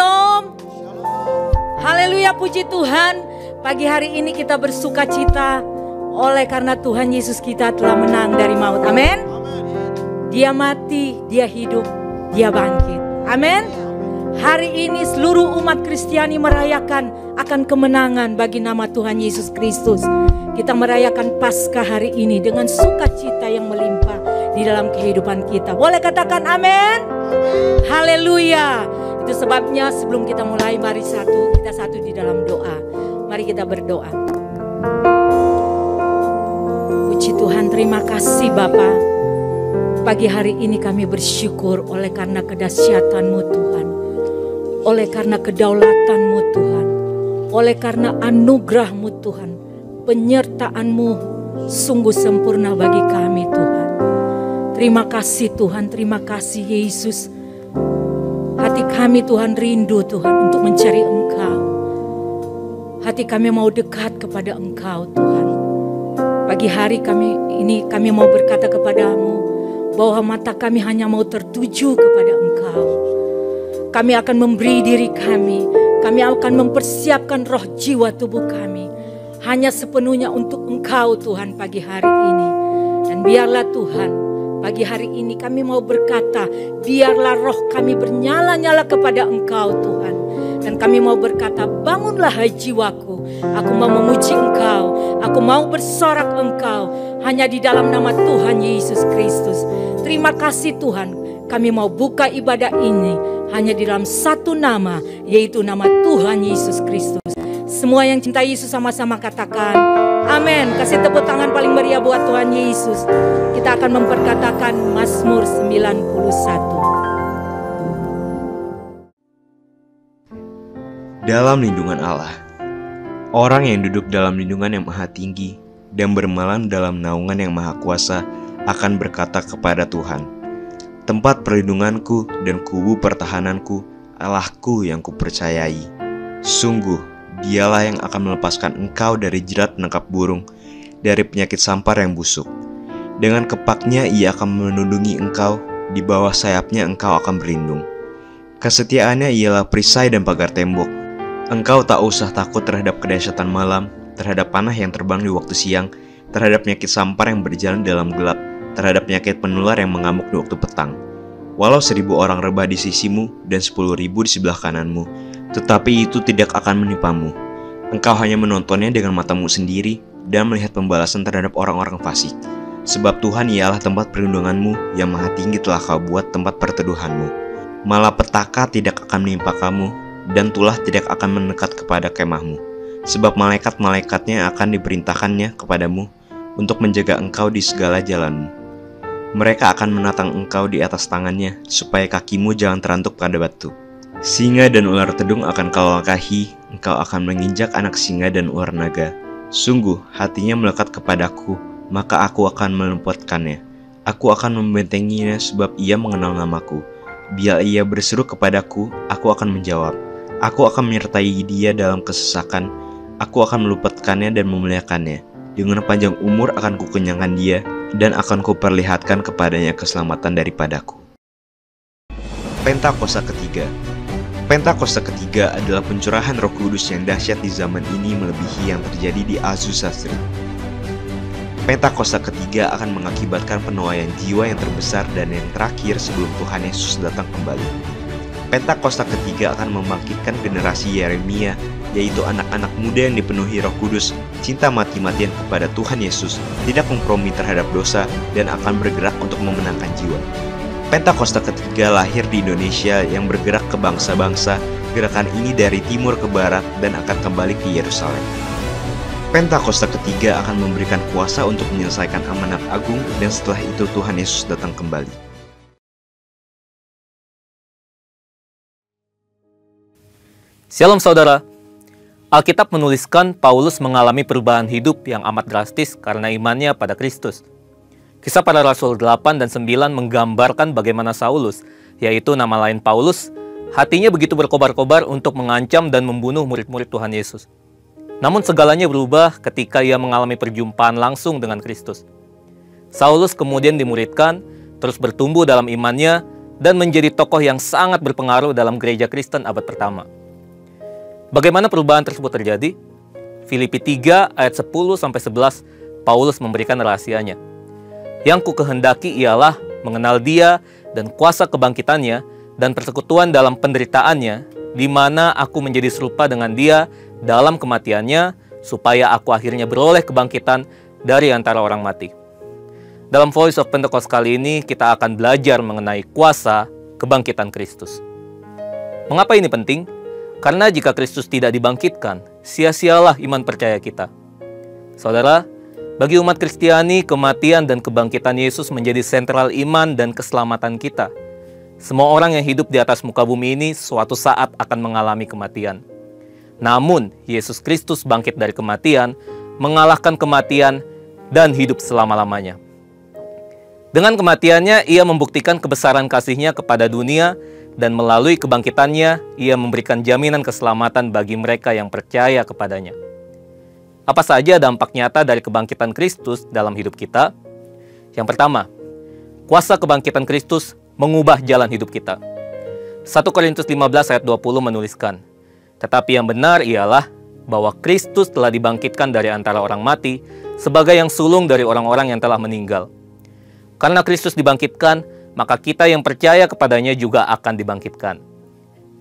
Shalom. Haleluya, puji Tuhan. Pagi hari ini kita bersuka cita oleh karena Tuhan Yesus kita telah menang dari maut. Amin. Dia mati, dia hidup, dia bangkit. Amin. Hari ini seluruh umat Kristiani merayakan akan kemenangan bagi nama Tuhan Yesus Kristus. Kita merayakan Paskah hari ini dengan sukacita yang melimpah di dalam kehidupan kita. Boleh katakan amin? Haleluya. Itu sebabnya sebelum kita mulai, mari kita satu di dalam doa. Mari kita berdoa. Puji Tuhan, terima kasih Bapa. Pagi hari ini kami bersyukur oleh karena kedahsyatan-Mu Tuhan. Oleh karena kedaulatan-Mu Tuhan. Oleh karena anugerah-Mu Tuhan. Penyertaan-Mu sungguh sempurna bagi kami Tuhan. Terima kasih Tuhan, terima kasih Yesus. Hati kami Tuhan rindu Tuhan untuk mencari Engkau. Hati kami mau dekat kepada Engkau Tuhan. Pagi hari kami mau berkata kepadamu bahwa mata kami hanya mau tertuju kepada Engkau. Kami akan memberi diri kami akan mempersiapkan roh jiwa tubuh kami hanya sepenuhnya untuk Engkau Tuhan pagi hari ini. Dan biarlah Tuhan, pagi hari ini kami mau berkata, biarlah roh kami bernyala-nyala kepada Engkau Tuhan. Dan kami mau berkata, bangunlah hai jiwaku, aku mau memuji Engkau, aku mau bersorak Engkau, hanya di dalam nama Tuhan Yesus Kristus. Terima kasih Tuhan, kami mau buka ibadah ini hanya di dalam satu nama, yaitu nama Tuhan Yesus Kristus. Semua yang cinta Yesus sama-sama katakan amin. Kasih tepuk tangan paling meriah buat Tuhan Yesus. Kita akan memperkatakan Mazmur 91. Dalam lindungan Allah. Orang yang duduk dalam lindungan yang maha tinggi dan bermalam dalam naungan yang maha kuasa akan berkata kepada Tuhan, tempat perlindunganku dan kubu pertahananku, Allahku yang kupercayai. Sungguh, Dialah yang akan melepaskan engkau dari jerat penangkap burung, dari penyakit sampar yang busuk. Dengan kepaknya ia akan melindungi engkau, di bawah sayapnya engkau akan berlindung. Kesetiaannya ialah perisai dan pagar tembok. Engkau tak usah takut terhadap kedahsyatan malam, terhadap panah yang terbang di waktu siang, terhadap penyakit sampar yang berjalan dalam gelap, terhadap penyakit penular yang mengamuk di waktu petang. Walau 1000 orang rebah di sisimu dan 10.000 di sebelah kananmu, tetapi itu tidak akan menimpamu. Engkau hanya menontonnya dengan matamu sendiri dan melihat pembalasan terhadap orang-orang fasik. Sebab Tuhan ialah tempat perlindunganmu, yang maha tinggi telah kau buat tempat perteduhanmu. Malapetaka tidak akan menimpa kamu, dan tulah tidak akan mendekat kepada kemahmu. Sebab malaikat-malaikatnya akan diperintahkannya kepadamu untuk menjaga engkau di segala jalanmu. Mereka akan menatang engkau di atas tangannya, supaya kakimu jangan terantuk pada batu. Singa dan ular tedung akan kau langkahi, engkau akan menginjak anak singa dan ular naga. Sungguh, hatinya melekat kepadaku, maka aku akan meluputkannya. Aku akan membentenginya sebab ia mengenal namaku. Bila ia berseru kepadaku, aku akan menjawab. Aku akan menyertai dia dalam kesesakan. Aku akan meluputkannya dan memuliakannya. Dengan panjang umur akan kukenyangkan dia, dan akan kuperlihatkan kepadanya keselamatan daripadaku. Pentakosta ketiga. Pentakosta ketiga adalah pencurahan Roh Kudus yang dahsyat di zaman ini melebihi yang terjadi di Azusa Street. Pentakosta ketiga akan mengakibatkan penuaian jiwa yang terbesar dan yang terakhir sebelum Tuhan Yesus datang kembali. Pentakosta ketiga akan membangkitkan generasi Yeremia, yaitu anak-anak muda yang dipenuhi Roh Kudus, cinta mati-matian kepada Tuhan Yesus, tidak kompromi terhadap dosa, dan akan bergerak untuk memenangkan jiwa. Pentakosta ketiga lahir di Indonesia yang bergerak ke bangsa-bangsa. Gerakan ini dari timur ke barat dan akan kembali ke Yerusalem. Pentakosta ketiga akan memberikan kuasa untuk menyelesaikan amanat agung, dan setelah itu Tuhan Yesus datang kembali. Shalom saudara. Alkitab menuliskan Paulus mengalami perubahan hidup yang amat drastis karena imannya pada Kristus. Kisah Para Rasul 8 dan 9 menggambarkan bagaimana Saulus, yaitu nama lain Paulus, hatinya begitu berkobar-kobar untuk mengancam dan membunuh murid-murid Tuhan Yesus. Namun segalanya berubah ketika ia mengalami perjumpaan langsung dengan Kristus. Saulus kemudian dimuridkan, terus bertumbuh dalam imannya, dan menjadi tokoh yang sangat berpengaruh dalam gereja Kristen abad pertama. Bagaimana perubahan tersebut terjadi? Filipi 3 ayat 10-11, Paulus memberikan rahasianya. Yang ku kehendaki ialah mengenal Dia dan kuasa kebangkitannya dan persekutuan dalam penderitaannya, di mana aku menjadi serupa dengan Dia dalam kematiannya, supaya aku akhirnya beroleh kebangkitan dari antara orang mati. Dalam Voice of Pentecost kali ini, kita akan belajar mengenai kuasa kebangkitan Kristus. Mengapa ini penting? Karena jika Kristus tidak dibangkitkan, sia-sialah iman percaya kita. Saudara, bagi umat Kristiani, kematian dan kebangkitan Yesus menjadi sentral iman dan keselamatan kita. Semua orang yang hidup di atas muka bumi ini suatu saat akan mengalami kematian. Namun, Yesus Kristus bangkit dari kematian, mengalahkan kematian, dan hidup selama-lamanya. Dengan kematiannya, Ia membuktikan kebesaran kasih-Nya kepada dunia, dan melalui kebangkitannya, Ia memberikan jaminan keselamatan bagi mereka yang percaya kepadanya. Apa saja dampak nyata dari kebangkitan Kristus dalam hidup kita? Yang pertama, kuasa kebangkitan Kristus mengubah jalan hidup kita. 1 Korintus 15 ayat 20 menuliskan, tetapi yang benar ialah bahwa Kristus telah dibangkitkan dari antara orang mati sebagai yang sulung dari orang-orang yang telah meninggal. Karena Kristus dibangkitkan, maka kita yang percaya kepadanya juga akan dibangkitkan.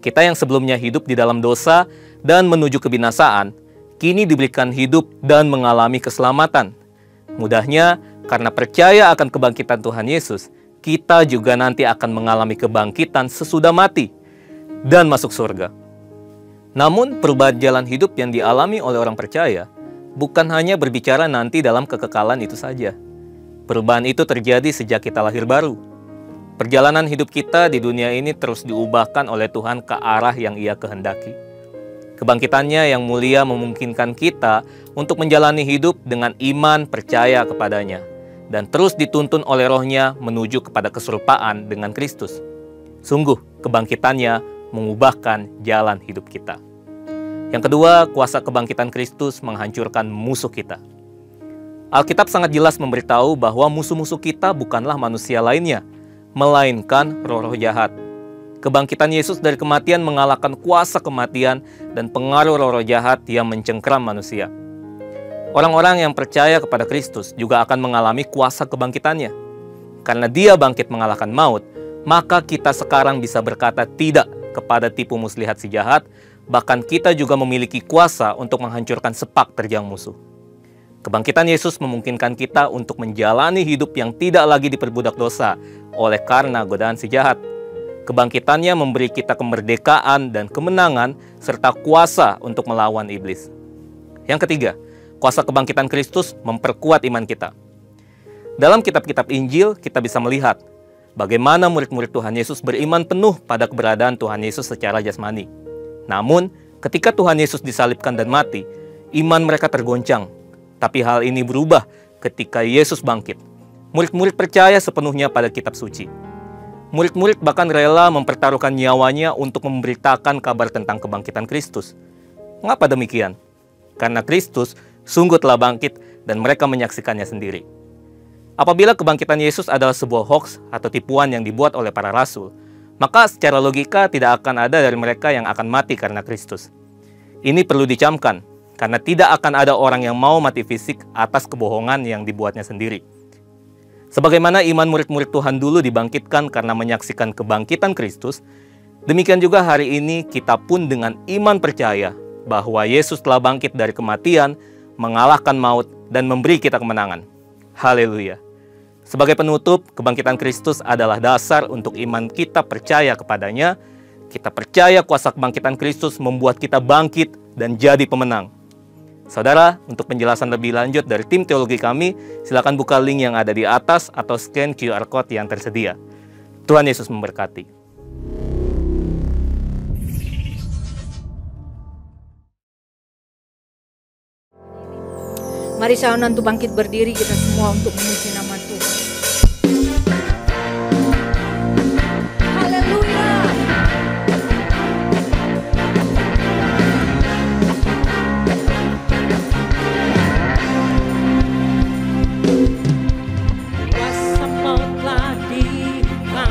Kita yang sebelumnya hidup di dalam dosa dan menuju kebinasaan, kini diberikan hidup dan mengalami keselamatan. Mudahnya, karena percaya akan kebangkitan Tuhan Yesus, kita juga nanti akan mengalami kebangkitan sesudah mati dan masuk surga. Namun, perubahan jalan hidup yang dialami oleh orang percaya bukan hanya berbicara nanti dalam kekekalan itu saja. Perubahan itu terjadi sejak kita lahir baru. Perjalanan hidup kita di dunia ini terus diubahkan oleh Tuhan ke arah yang Ia kehendaki. Kebangkitannya yang mulia memungkinkan kita untuk menjalani hidup dengan iman percaya kepadanya, dan terus dituntun oleh Roh-Nya menuju kepada keserupaan dengan Kristus. Sungguh, kebangkitannya mengubahkan jalan hidup kita. Yang kedua, kuasa kebangkitan Kristus menghancurkan musuh kita. Alkitab sangat jelas memberitahu bahwa musuh-musuh kita bukanlah manusia lainnya, melainkan roh-roh jahat. Kebangkitan Yesus dari kematian mengalahkan kuasa kematian dan pengaruh roh-roh jahat yang mencengkeram manusia. Orang-orang yang percaya kepada Kristus juga akan mengalami kuasa kebangkitannya. Karena Dia bangkit mengalahkan maut, maka kita sekarang bisa berkata tidak kepada tipu muslihat si jahat, bahkan kita juga memiliki kuasa untuk menghancurkan sepak terjang musuh. Kebangkitan Yesus memungkinkan kita untuk menjalani hidup yang tidak lagi diperbudak dosa oleh karena godaan si jahat. Kebangkitannya memberi kita kemerdekaan dan kemenangan serta kuasa untuk melawan iblis. Yang ketiga, kuasa kebangkitan Kristus memperkuat iman kita. Dalam kitab-kitab Injil, kita bisa melihat bagaimana murid-murid Tuhan Yesus beriman penuh pada keberadaan Tuhan Yesus secara jasmani. Namun, ketika Tuhan Yesus disalibkan dan mati, iman mereka tergoncang. Tapi hal ini berubah ketika Yesus bangkit. Murid-murid percaya sepenuhnya pada kitab suci. Murid-murid bahkan rela mempertaruhkan nyawanya untuk memberitakan kabar tentang kebangkitan Kristus. Mengapa demikian? Karena Kristus sungguh telah bangkit dan mereka menyaksikannya sendiri. Apabila kebangkitan Yesus adalah sebuah hoax atau tipuan yang dibuat oleh para rasul, maka secara logika tidak akan ada dari mereka yang akan mati karena Kristus. Ini perlu dicamkan, karena tidak akan ada orang yang mau mati fisik atas kebohongan yang dibuatnya sendiri. Sebagaimana iman murid-murid Tuhan dulu dibangkitkan karena menyaksikan kebangkitan Kristus, demikian juga hari ini kita pun dengan iman percaya bahwa Yesus telah bangkit dari kematian, mengalahkan maut, dan memberi kita kemenangan. Haleluya! Sebagai penutup, kebangkitan Kristus adalah dasar untuk iman kita percaya kepadanya. Kita percaya kuasa kebangkitan Kristus membuat kita bangkit dan jadi pemenang. Saudara, untuk penjelasan lebih lanjut dari tim teologi kami, silakan buka link yang ada di atas atau scan QR Code yang tersedia. Tuhan Yesus memberkati. Mari saudara untuk bangkit berdiri kita semua untuk memuji nama Tuhan. Haleluya. Kuasa maut telah dikalahkan.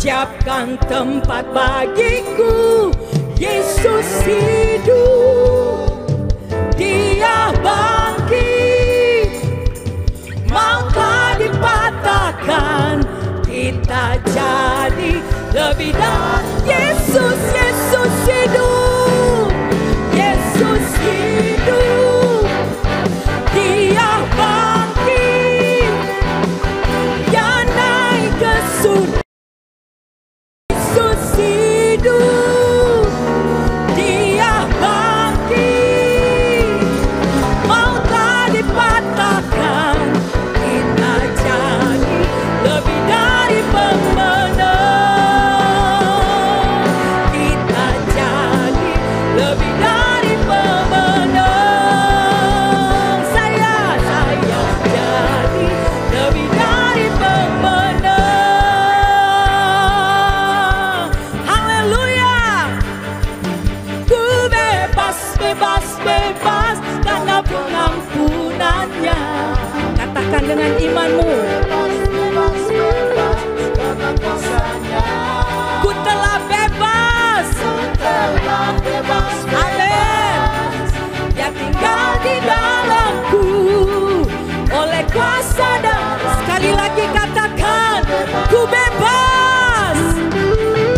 siapkan tempat bagiku. Yesus hidup, Dia bangkit, maka dipatahkan kita jadi lebih dari. Yesus, Yesus hidup, Yesus hidup, Dia bangkit, Dia naik ke surga. Yesus hidup, Dia bangkit, mau tak dipatahkan kita jadi lebih dari pemenang. Kita jadi lebih dari pemenang. Saya jadi lebih dari pemenang. Haleluya. Ku bebas, bebas, bebas karena pengampunannya. Katakan dengan imanmu. Ku telah bebas. Amin. Dia tinggal di dalamku oleh kuasa dan. Sekali lagi katakan, ku bebas.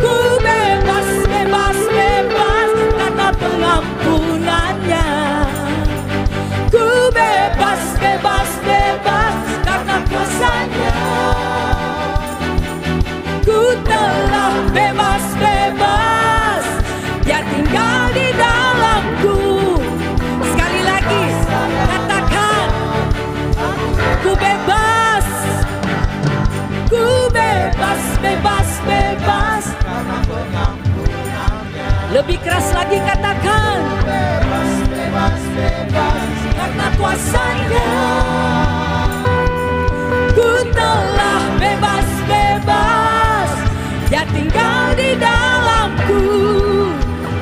Ku bebas, bebas, bebas karena pengampunannya. Ku bebas, bebas, bebas karena kuasanya. Ku telah bebas, bebas, Dia tinggal di dalamku. Sekali lagi katakan, ku bebas. Ku bebas, bebas, bebas. Lebih keras lagi katakan, bebas, bebas, bebas karena kuasanya. Ku telah bebas, bebas, Dia tinggal di dalamku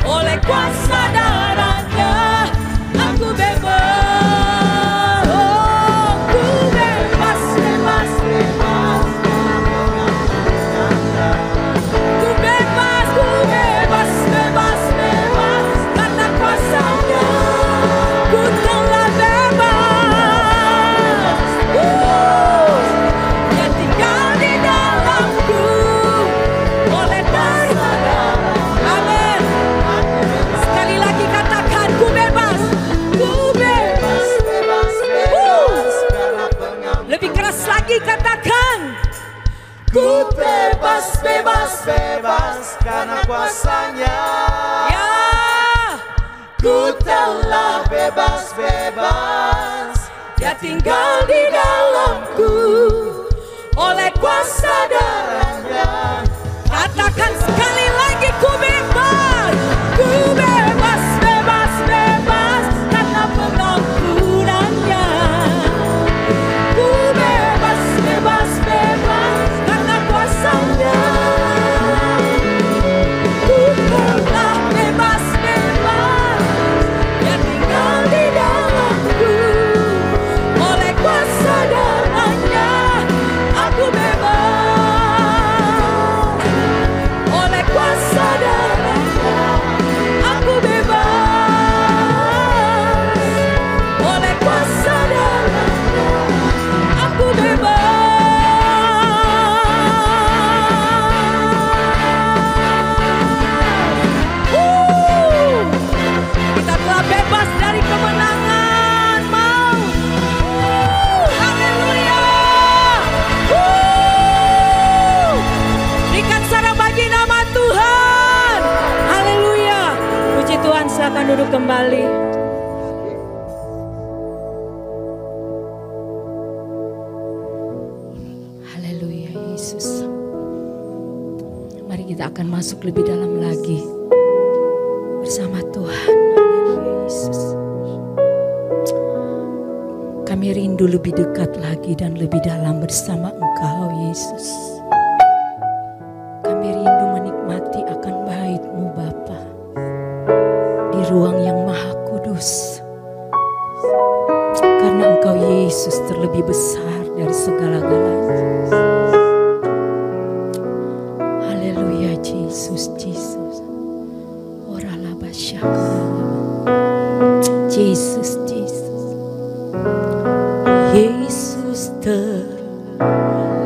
oleh kuasa darahnya. Aku bebas. Oh, ku bebas, bebas, bebas. Ku bebas, ku bebas, bebas, bebas karena kuasanya. Ku telah bebas. Dia tinggal di dalamku oleh kuasa darah. Amin. Sekali lagi katakan, ku bebas. Ku bebas, bebas, bebas karena pengampunan. Lebih keras lagi katakan, ku bebas, bebas, bebas karena kuasanya. Ya, ku telah bebas, bebas. Dia tinggal di dalamku oleh kuasa darahnya. Katakan sekali lagi, ku bebas. Ku bebas, bebas, bebas karena pengampunannya. Ku bebas, bebas, bebas karena kuasanya. Ku telah bebas, bebas. Dia tinggal di dalamku oleh kuasa darahnya. Aku bebas oleh kuasa darahnya. Aku bebas oleh kuasa darahnya. Aku bebas. Kita telah bebas dari kemenangan maut. Haleluya. Berikan sarang bagi nama Tuhan. Haleluya. Puji Tuhan, silakan duduk kembali. Haleluya Yesus. Mari kita akan masuk lebih dalam lagi bersama Tuhan. Haleluya Yesus. Kami rindu lebih dekat lagi dan lebih dalam bersama Engkau Yesus. Kami rindu menikmati akan bait-Mu Bapa di ruang yang maha kudus. Karena Engkau Yesus terlebih besar dari segala-galanya.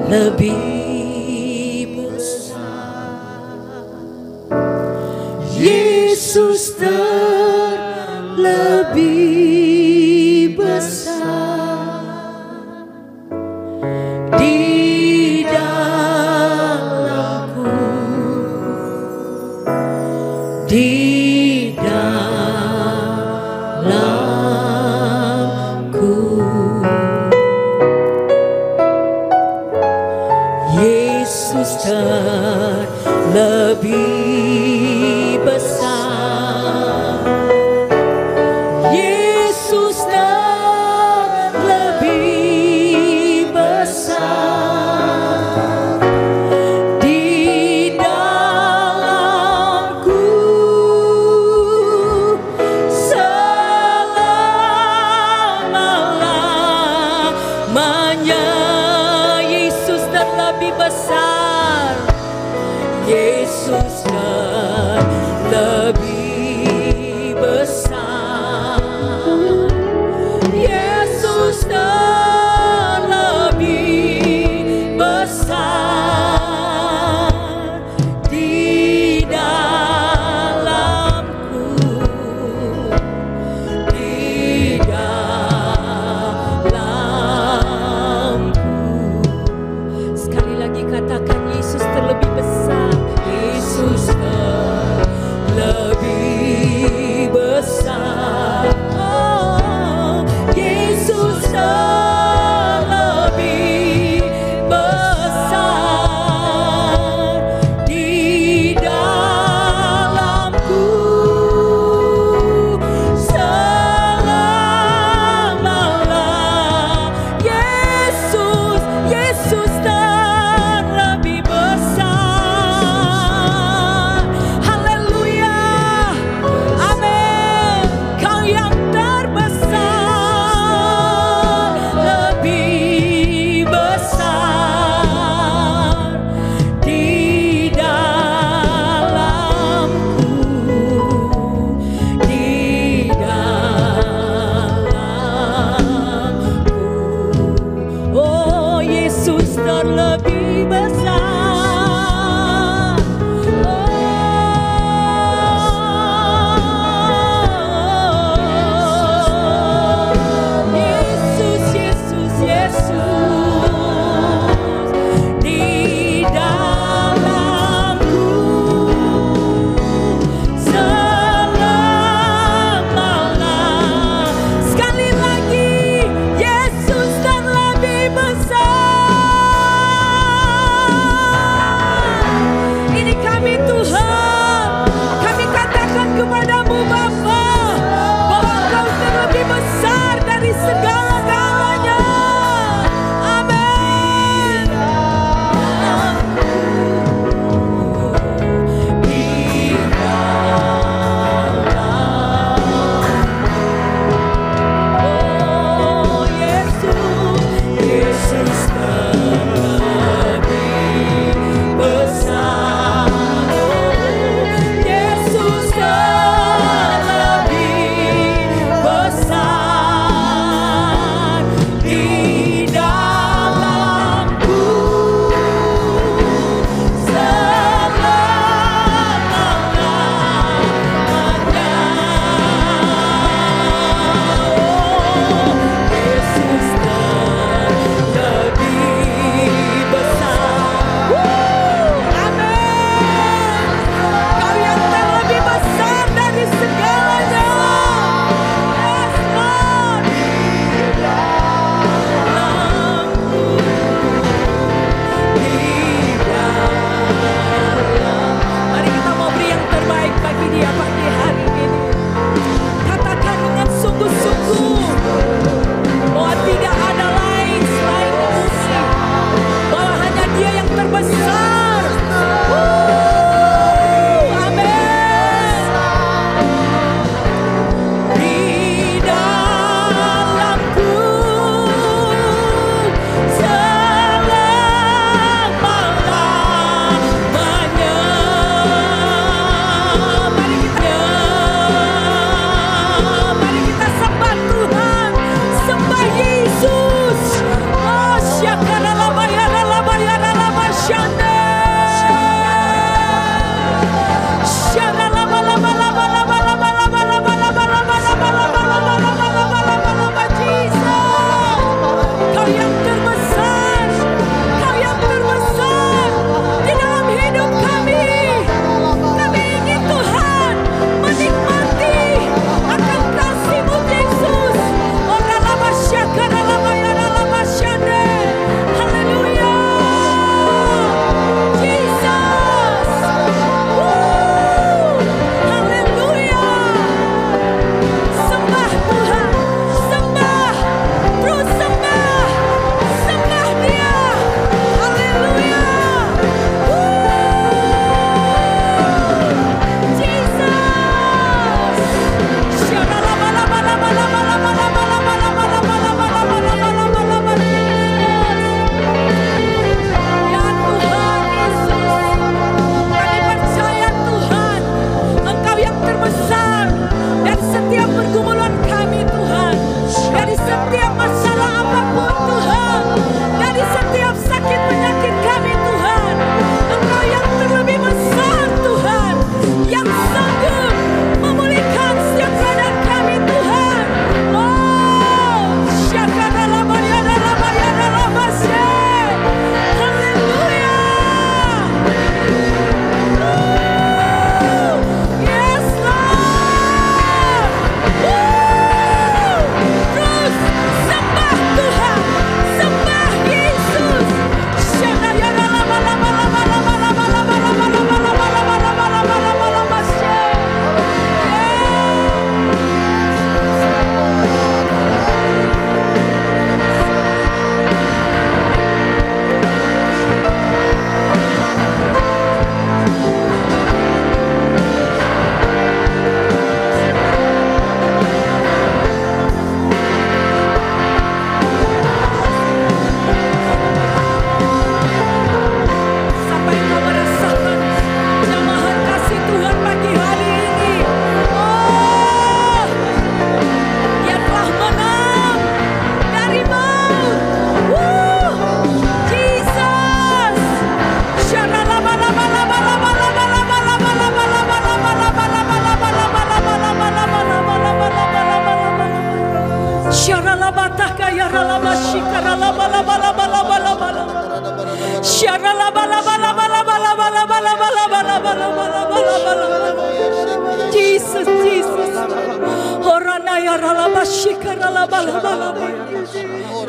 lebih besar. Yesus terlebih besar di dalamku, di dalamku. Yesus terlebih besar. Yesus terlebih besar di dalamku selama-lamanya. Yesus terlebih besar. Yesus terlebih besar. Yesus terlebih besar di dalamku, di dalamku. Sekali lagi katakan, Yesus terlebih besar. Yesus terlebih besar. Oh, Yesus terlebih besar di dalamku selama-lamanya. Yesus, Yesus terlebih besar. Haleluya, amin. Kau yang terbesar, lebih besar di dalamku, di dalamku. Oh, Yesus terlebih besar. Oh, Yesus, Yesus, Yesus di dalamku selama-lamanya. Sekali lagi, Yesus terlebih besar. Jesus, Jesus.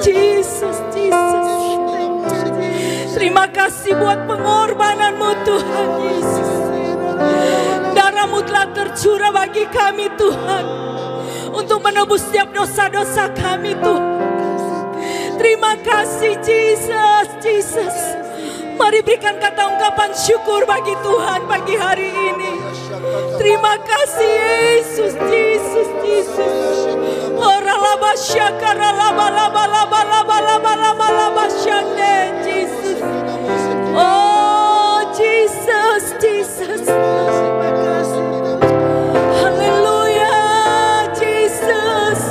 Jesus, Jesus. Terima kasih buat pengorbananmu Tuhan Yesus. Darahmu telah tercurah bagi kami Tuhan, untuk menebus setiap dosa-dosa kami Tuhan. Terima kasih Jesus, Jesus. Mari berikan kata ungkapan syukur bagi Tuhan pagi hari ini. Terima kasih Yesus, Jesus, Jesus. Jesus. Oh Jesus, Jesus. Haleluya, Jesus.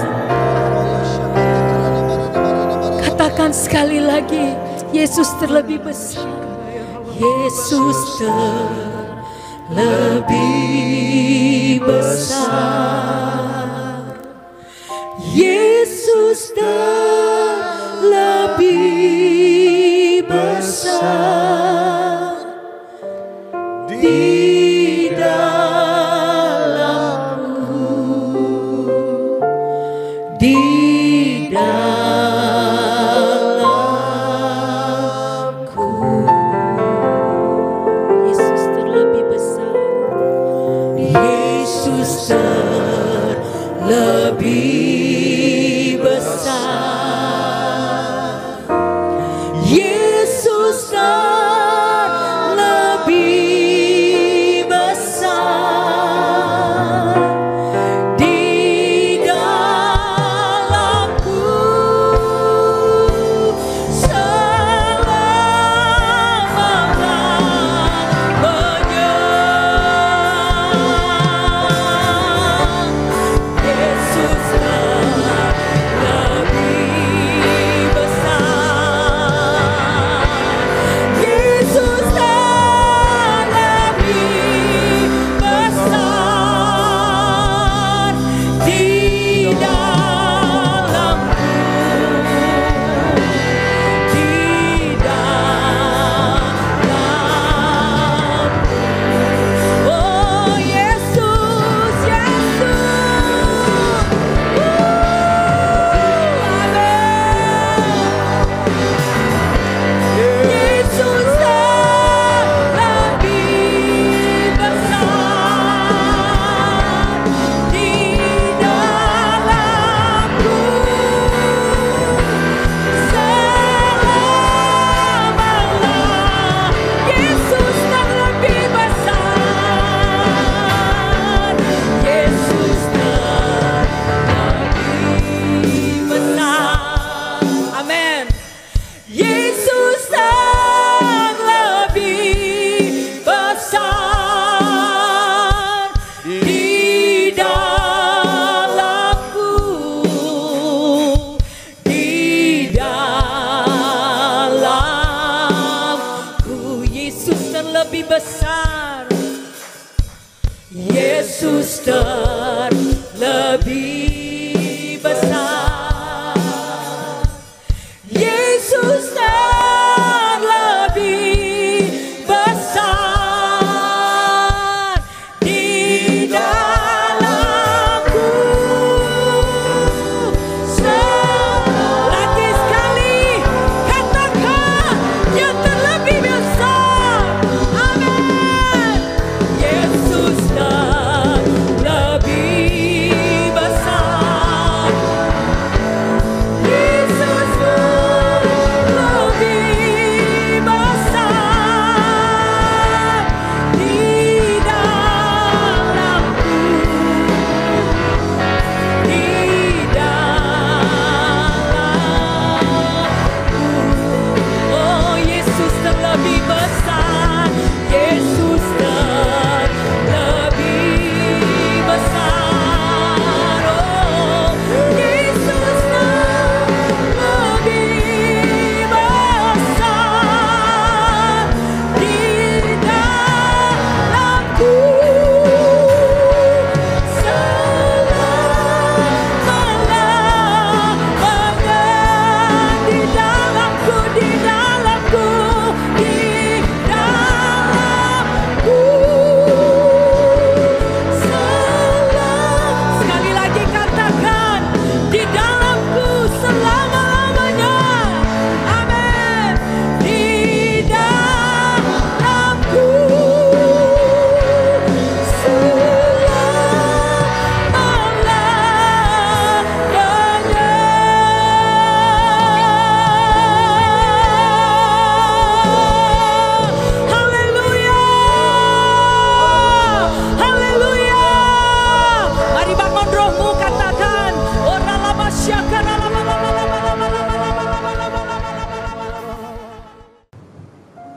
Katakan sekali lagi, Yesus terlebih besar. Yesus terlebih besar. Yesus terlebih besar di dalamku, di dalamku. Yesus terlebih besar. Yesus terlebih besar. Yesus terlebih besar di dalamku. Selamanya Yesus terlebih besar. Yesus terlebih besar di dalamku, di dalamku. Oh Yesus, Yesus. Yesus terlebih besar di dalamku. Selamanya Yesus terlebih besar. Yesus terlebih besar. Amin. Yesus terlebih besar di dalamku, di dalamku. Yesus terlebih besar. Yesus terlebih besar. Yesus terlebih besar di dalamku. Lagi sekali katakan, Dia terlebih besar. Amin. Yesus terlebih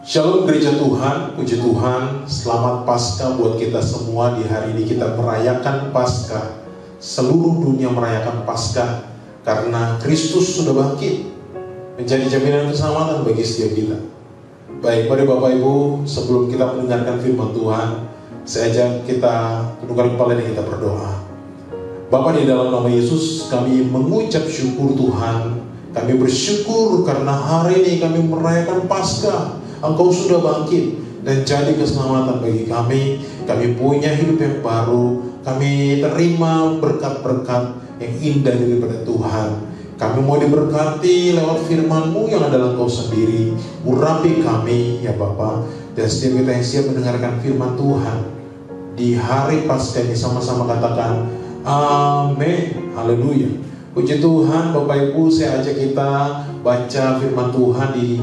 Shalom gereja Tuhan, puji Tuhan, selamat Paskah buat kita semua. Di hari ini kita merayakan Paskah. Seluruh dunia merayakan Paskah karena Kristus sudah bangkit, menjadi jaminan keselamatan bagi setiap kita. Baik, mari Bapak Ibu, sebelum kita mendengarkan firman Tuhan, saya ajak kita tundukkan kepala dan kita berdoa. Bapa, di dalam nama Yesus, kami mengucap syukur Tuhan. Kami bersyukur karena hari ini kami merayakan Paskah. Engkau sudah bangkit dan jadi keselamatan bagi kami. Kami punya hidup yang baru. Kami terima berkat-berkat yang indah daripada Tuhan. Kami mau diberkati lewat firman-Mu yang adalah Engkau sendiri. Urapi kami ya Bapa. Dan setiap kita yang siap mendengarkan firman Tuhan di hari Paskah ini, sama-sama katakan amin. Haleluya. Puji Tuhan. Bapak Ibu, saya ajak kita baca firman Tuhan di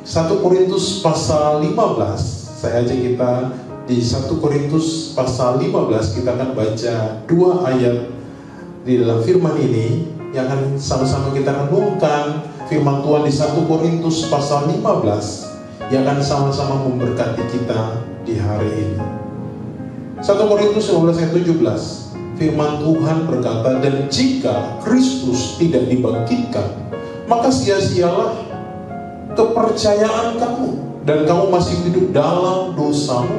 1 Korintus pasal 15. Saya ajak kita di 1 Korintus pasal 15. Kita akan baca 2 ayat di dalam firman ini yang akan sama-sama kita renungkan firman Tuhan di 1 Korintus pasal 15 yang akan sama-sama memberkati kita di hari ini. 1 Korintus 15 ayat 17. Firman Tuhan berkata, dan jika Kristus tidak dibangkitkan, maka sia-sialah kepercayaan kamu, dan kamu masih hidup dalam dosamu.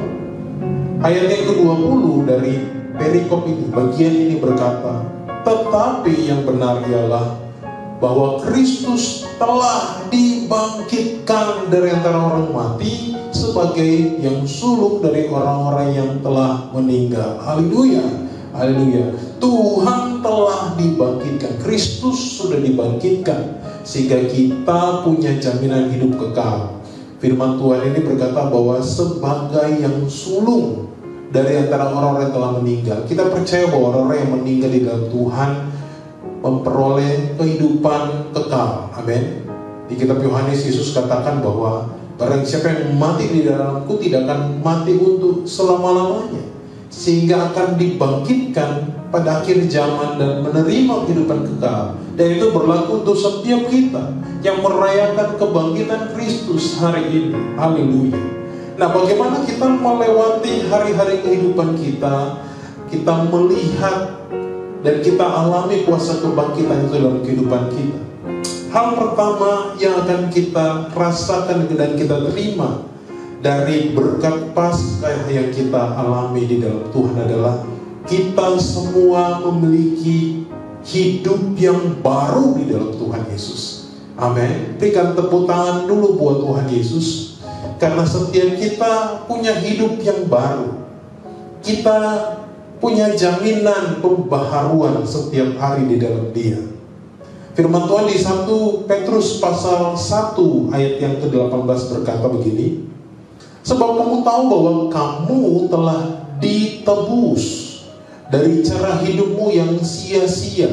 Ayat yang ke-20 dari perikop ini, bagian ini berkata, tetapi yang benar ialah bahwa Kristus telah dibangkitkan dari antara orang mati sebagai yang sulung dari orang-orang yang telah meninggal. Haleluya, haleluya. Tuhan telah dibangkitkan, Kristus sudah dibangkitkan, sehingga kita punya jaminan hidup kekal. Firman Tuhan ini berkata bahwa sebagai yang sulung dari antara orang-orang yang telah meninggal. Kita percaya bahwa orang-orang yang meninggal di dalam Tuhan memperoleh kehidupan kekal. Amin. Di kitab Yohanes, Yesus katakan bahwa barang siapa yang mati di dalamku tidak akan mati untuk selama-lamanya, sehingga akan dibangkitkan pada akhir zaman dan menerima kehidupan kekal. Dan itu berlaku untuk setiap kita yang merayakan kebangkitan Kristus hari ini. Haleluya. Nah, bagaimana kita melewati hari-hari kehidupan kita? Kita melihat dan kita alami kuasa kebangkitan itu dalam kehidupan kita. Hal pertama yang akan kita rasakan dan kita terima dari berkat Paskah yang kita alami di dalam Tuhan adalah kita semua memiliki hidup yang baru di dalam Tuhan Yesus. Amin. Berikan tepuk tangan dulu buat Tuhan Yesus, karena setiap kita punya hidup yang baru. Kita punya jaminan pembaharuan setiap hari di dalam Dia. Firman Tuhan di 1 Petrus pasal 1 ayat yang ke-18 berkata begini, sebab kamu tahu bahwa kamu telah ditebus dari cara hidupmu yang sia-sia,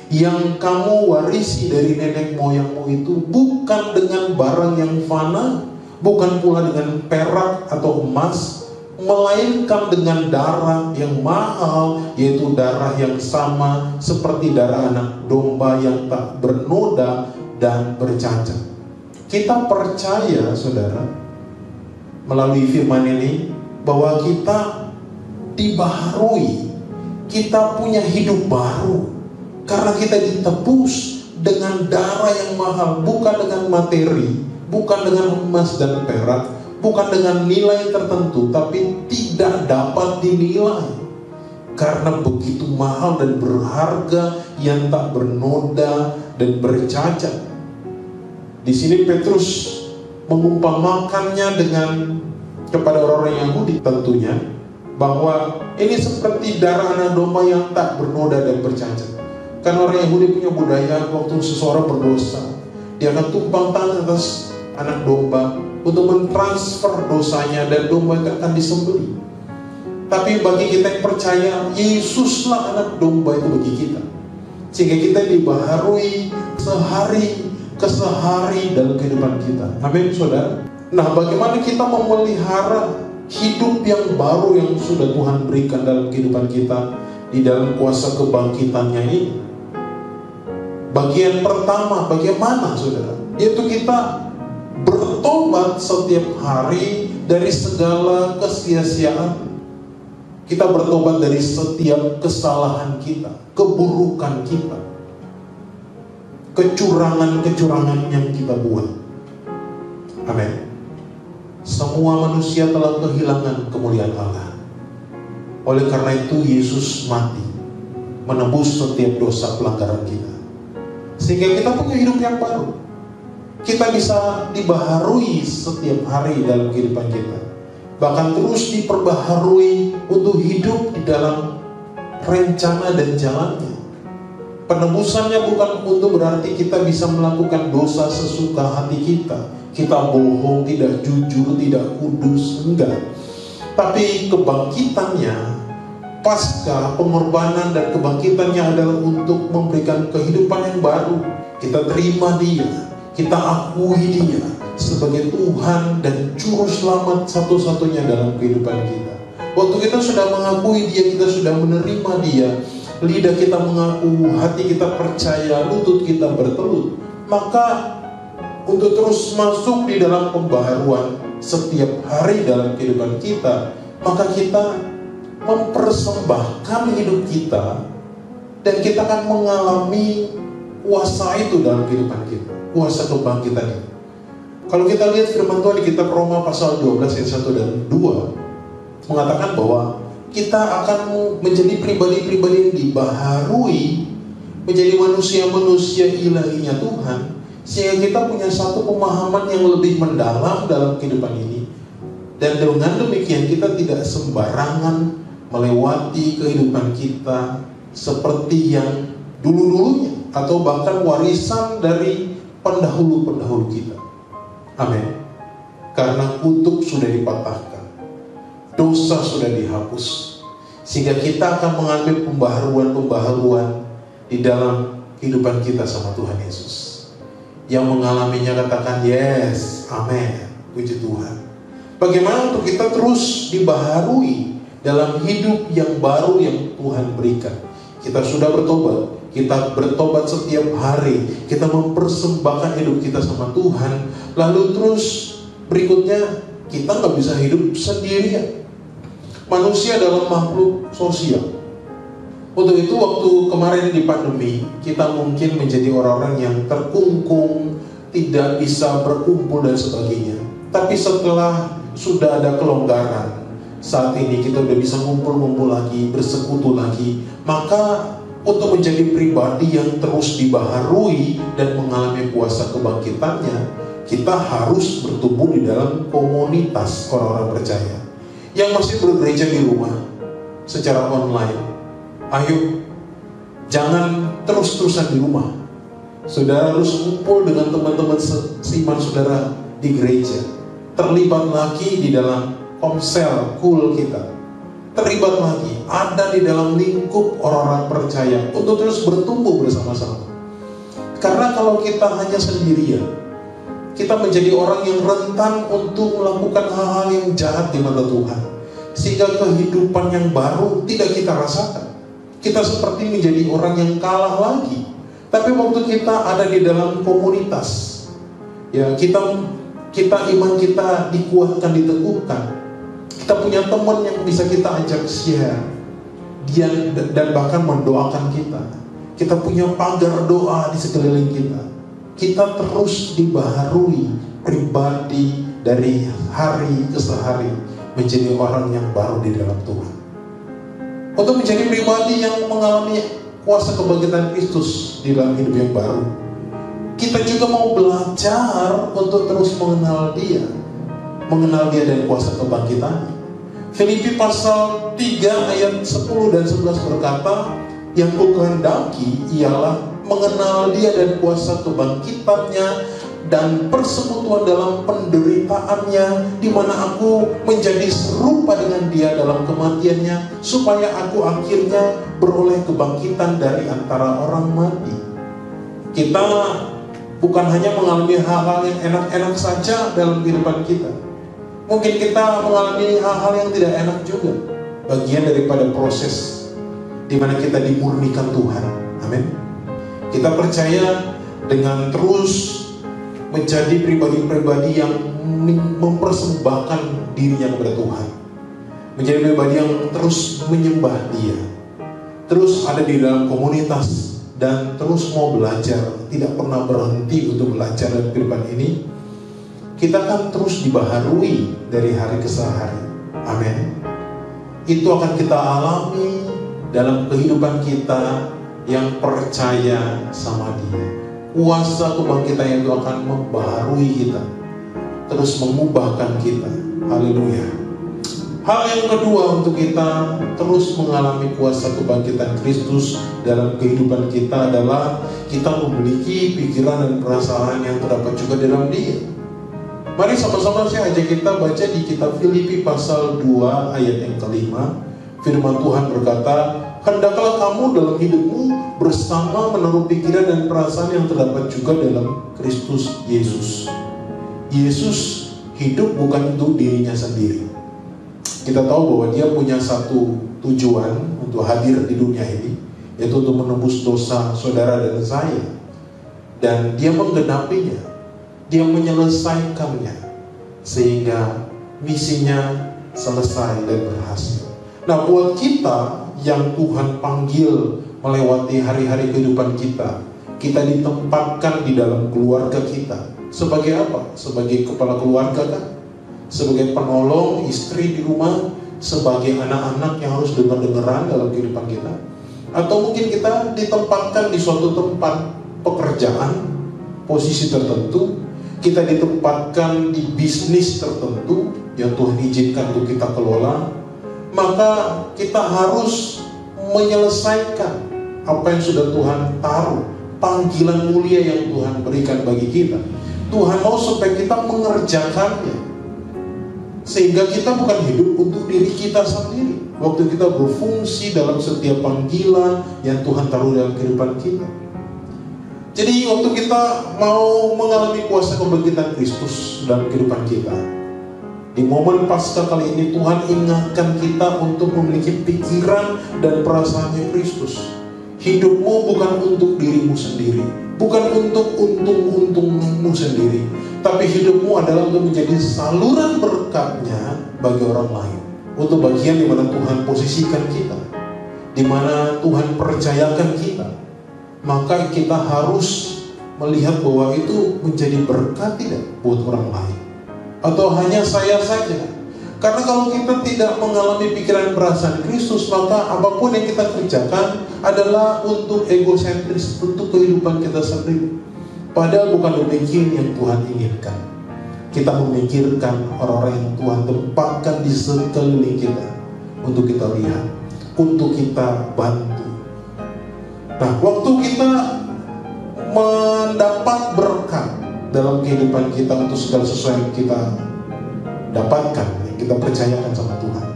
yang kamu warisi dari nenek moyangmu itu, bukan dengan barang yang fana, bukan pula dengan perak atau emas, melainkan dengan darah yang mahal, yaitu darah yang sama seperti darah anak domba yang tak bernoda dan bercacat. Kita percaya, saudara, melalui firman ini bahwa kita dibaharui, kita punya hidup baru karena kita ditebus dengan darah yang mahal, bukan dengan materi, bukan dengan emas dan perak, bukan dengan nilai tertentu, tapi tidak dapat dinilai karena begitu mahal dan berharga, yang tak bernoda dan bercacat. Di sini Petrus mengumpamakannya dengan kepada orang-orang Yahudi tentunya, bahwa ini seperti darah anak domba yang tak bernoda dan bercacat. Karena orang Yahudi punya budaya, waktu seseorang berdosa, dia akan tumpang tangan atas anak domba untuk mentransfer dosanya, dan domba itu akan disembelih. Tapi bagi kita yang percaya, Yesuslah anak domba itu bagi kita, sehingga kita dibaharui sehari ke sehari dalam kehidupan kita. Amin, saudara. Nah, bagaimana kita memelihara hidup yang baru yang sudah Tuhan berikan dalam kehidupan kita di dalam kuasa kebangkitannya ini? Bagian pertama, bagaimana, saudara? Yaitu kita bertobat bertobat setiap hari dari segala kesia-siaan. Kita bertobat dari setiap kesalahan kita, keburukan kita, kecurangan-kecurangan yang kita buat. Amin. Semua manusia telah kehilangan kemuliaan Allah. Oleh karena itu Yesus mati menebus setiap dosa pelanggaran kita, sehingga kita punya hidup yang baru. Kita bisa dibaharui setiap hari dalam kehidupan kita, bahkan terus diperbaharui untuk hidup di dalam rencana dan jalannya. Penebusannya bukan untuk berarti kita bisa melakukan dosa sesuka hati kita. Kita bohong, tidak jujur, tidak kudus, enggak. Tapi kebangkitannya, pasca pengorbanan dan kebangkitannya adalah untuk memberikan kehidupan yang baru. Kita terima Dia, kita akui Dia sebagai Tuhan dan Juru Selamat satu-satunya dalam kehidupan kita. Waktu kita sudah mengakui Dia, kita sudah menerima Dia, lidah kita mengaku, hati kita percaya, lutut kita bertelut, maka untuk terus masuk di dalam pembaharuan setiap hari dalam kehidupan kita, maka kita mempersembahkan hidup kita, dan kita akan mengalami kuasa itu dalam kehidupan kita, kuasa kebangkitan itu. Kalau kita lihat firman Tuhan di kitab Roma pasal 12 ayat 1 dan 2 mengatakan bahwa kita akan menjadi pribadi-pribadi yang dibaharui, menjadi manusia-manusia ilahinya Tuhan, sehingga kita punya satu pemahaman yang lebih mendalam dalam kehidupan ini. Dan dengan demikian kita tidak sembarangan melewati kehidupan kita seperti yang dulu-dulunya, atau bahkan warisan dari pendahulu-pendahulu kita. Amin. Karena kutuk sudah dipatahkan, dosa sudah dihapus, sehingga kita akan mengambil pembaharuan-pembaharuan di dalam kehidupan kita sama Tuhan Yesus. Yang mengalaminya katakan yes, amin, puji Tuhan. Bagaimana untuk kita terus dibaharui dalam hidup yang baru yang Tuhan berikan? Kita sudah bertobat, kita bertobat setiap hari, kita mempersembahkan hidup kita sama Tuhan. Lalu terus berikutnya, kita nggak bisa hidup sendirian. Manusia adalah makhluk sosial. Untuk itu waktu kemarin di pandemi, kita mungkin menjadi orang-orang yang terkungkung, tidak bisa berkumpul dan sebagainya. Tapi setelah sudah ada kelonggaran, saat ini kita udah bisa ngumpul-ngumpul lagi, bersekutu lagi, maka untuk menjadi pribadi yang terus dibaharui dan mengalami kuasa kebangkitannya, kita harus bertumbuh di dalam komunitas orang-orang percaya. Yang masih bergereja di rumah secara online, ayo, jangan terus-terusan di rumah. Saudara harus kumpul dengan teman-teman seiman saudara di gereja. Terlibat lagi di dalam komsel cool kita. Terlibat lagi, ada di dalam lingkup orang-orang percaya untuk terus bertumbuh bersama-sama. Karena kalau kita hanya sendirian, kita menjadi orang yang rentan untuk melakukan hal-hal yang jahat di mata Tuhan, sehingga kehidupan yang baru tidak kita rasakan. Kita seperti menjadi orang yang kalah lagi. Tapi waktu kita ada di dalam komunitas, ya kita iman kita dikuatkan, diteguhkan. Kita punya teman yang bisa kita ajak share, dan bahkan mendoakan kita. Kita punya pagar doa di sekeliling kita. Kita terus dibaharui pribadi dari hari ke hari, menjadi orang yang baru di dalam Tuhan. Untuk menjadi pribadi yang mengalami kuasa kebangkitan Kristus di dalam hidup yang baru, kita juga mau belajar untuk terus mengenal Dia dan kuasa kebangkitannya. Filipi pasal 3 ayat 10 dan 11 berkata, yang kukehendaki ialah mengenal Dia dan kuasa kebangkitannya dan persekutuan dalam penderitaannya, di mana aku menjadi serupa dengan Dia dalam kematiannya, supaya aku akhirnya beroleh kebangkitan dari antara orang mati. Kita bukan hanya mengalami hal-hal yang enak-enak saja dalam kehidupan kita. Mungkin kita mengalami hal-hal yang tidak enak juga, bagian daripada proses di mana kita dimurnikan Tuhan. Amin. Kita percaya dengan terus menjadi pribadi-pribadi yang mempersembahkan dirinya kepada Tuhan, menjadi pribadi yang terus menyembah Dia, terus ada di dalam komunitas, dan terus mau belajar, tidak pernah berhenti untuk belajar dalam kehidupan ini, kita akan terus dibaharui dari hari ke hari. Amin. Itu akan kita alami dalam kehidupan kita yang percaya sama Dia. Kuasa kebangkitan itu akan membaharui kita, terus mengubahkan kita. Haleluya. Hal yang kedua untuk kita terus mengalami kuasa kebangkitan Kristus dalam kehidupan kita adalah kita memiliki pikiran dan perasaan yang terdapat juga dalam Dia. Mari sama-sama saya ajak kita baca di kitab Filipi pasal 2 ayat yang kelima. Firman Tuhan berkata, hendaklah kamu dalam hidupmu bersama menaruh pikiran dan perasaan yang terdapat juga dalam Kristus Yesus. Yesus hidup bukan untuk dirinya sendiri. Kita tahu bahwa Dia punya satu tujuan untuk hadir di dunia ini, yaitu untuk menebus dosa saudara dan saya. Dan Dia menggenapinya, Dia menyelesaikannya, sehingga misinya selesai dan berhasil. Nah, buat kita yang Tuhan panggil melewati hari-hari kehidupan kita, kita ditempatkan di dalam keluarga kita. Sebagai apa? Sebagai kepala keluarga kan? Sebagai penolong istri di rumah, sebagai anak-anak yang harus dengar-dengaran dalam kehidupan kita. Atau mungkin kita ditempatkan di suatu tempat pekerjaan, posisi tertentu, kita ditempatkan di bisnis tertentu yang Tuhan izinkan untuk kita kelola. Maka kita harus menyelesaikan apa yang sudah Tuhan taruh, panggilan mulia yang Tuhan berikan bagi kita. Tuhan mau supaya kita mengerjakannya, sehingga kita bukan hidup untuk diri kita sendiri. Waktu kita berfungsi dalam setiap panggilan yang Tuhan taruh dalam kehidupan kita. Jadi waktu kita mau mengalami kuasa kebangkitan Kristus dalam kehidupan kita, di momen Paskah kali ini Tuhan ingatkan kita untuk memiliki pikiran dan perasaannya Kristus. Hidupmu bukan untuk dirimu sendiri, bukan untuk untung-untungmu sendiri, tapi hidupmu adalah untuk menjadi saluran berkatnya bagi orang lain. Untuk bagian di mana Tuhan posisikan kita, di mana Tuhan percayakan kita, maka kita harus melihat bahwa itu menjadi berkat tidak buat orang lain, atau hanya saya saja. Karena kalau kita tidak mengalami pikiran perasaan Kristus, maka apapun yang kita kerjakan adalah untuk egosentris, untuk kehidupan kita sendiri. Padahal bukan demikian yang Tuhan inginkan. Kita memikirkan orang-orang yang Tuhan tempatkan di sekeliling kita, untuk kita lihat, untuk kita bantu. Nah, waktu kita mendapat berkat dalam kehidupan kita untuk segala sesuatu yang kita dapatkan, yang kita percayakan sama Tuhan,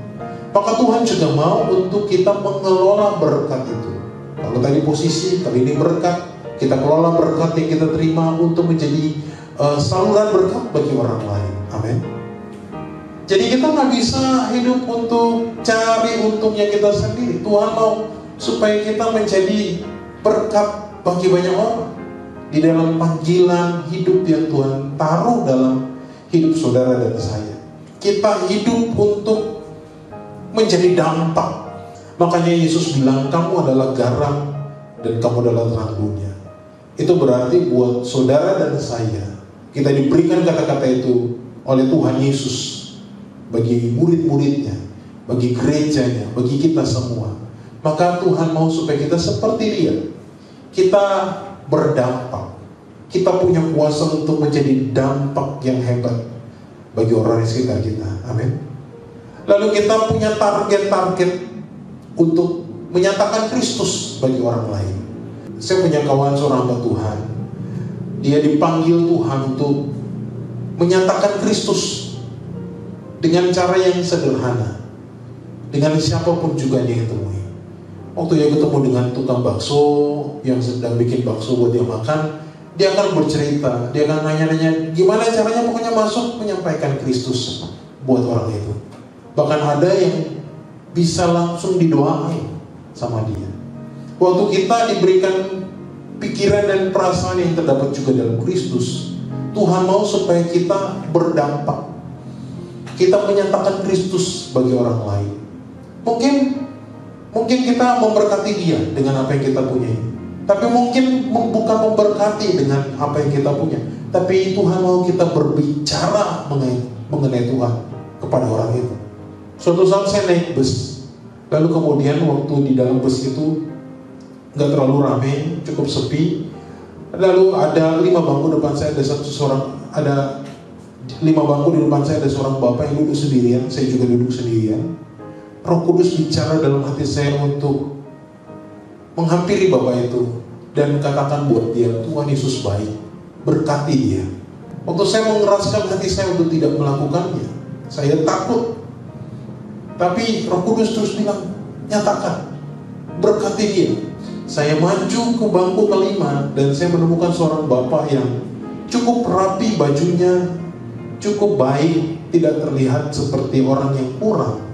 maka Tuhan juga mau untuk kita mengelola berkat itu. Kalau tadi posisi, kali ini berkat, kita kelola berkat yang kita terima untuk menjadi saluran berkat bagi orang lain. Amin. Jadi kita nggak bisa hidup untuk cari untungnya kita sendiri. Tuhan mau supaya kita menjadi berkat bagi banyak orang di dalam panggilan hidup yang Tuhan taruh dalam hidup saudara dan saya. Kita hidup untuk menjadi dampak. Makanya Yesus bilang, kamu adalah garam dan kamu adalah terang dunia. Itu berarti buat saudara dan saya, kita diberikan kata-kata itu oleh Tuhan Yesus bagi murid-muridnya, bagi gerejanya, bagi kita semua. Maka Tuhan mau supaya kita seperti Dia. Kita berdampak. Kita punya kuasa untuk menjadi dampak yang hebat bagi orang di sekitar kita. Amin. Lalu kita punya target-target untuk menyatakan Kristus bagi orang lain. Saya punya kawan seorang hamba Tuhan. Dia dipanggil Tuhan untuk menyatakan Kristus dengan cara yang sederhana, dengan siapapun juga yang dia temui. Waktu dia ketemu dengan tukang bakso yang sedang bikin bakso buat dia makan, dia akan bercerita, dia akan nanya-nanya gimana caranya pokoknya masuk menyampaikan Kristus buat orang itu. Bahkan ada yang bisa langsung didoain sama dia. Waktu kita diberikan pikiran dan perasaan yang terdapat juga dalam Kristus, Tuhan mau supaya kita berdampak. Kita menyatakan Kristus bagi orang lain. Mungkin kita memberkati dia dengan apa yang kita punya. Tapi mungkin bukan memberkati dengan apa yang kita punya. Tapi Tuhan mau kita berbicara mengenai Tuhan kepada orang itu. Suatu saat saya naik bus. Lalu kemudian waktu di dalam bus itu gak terlalu ramai, cukup sepi. Lalu ada 5 bangku depan saya, ada 5 bangku di depan saya, ada seorang bapak yang duduk sendirian. Saya juga duduk sendirian. Roh Kudus bicara dalam hati saya untuk menghampiri bapak itu dan katakan buat dia, Tuhan Yesus baik, berkati dia. Waktu saya mengeraskan hati saya untuk tidak melakukannya, saya takut. Tapi Roh Kudus terus bilang, nyatakan, berkati dia. Saya maju ke bangku kelima dan saya menemukan seorang bapak yang cukup rapi bajunya, cukup baik, tidak terlihat seperti orang yang kurang.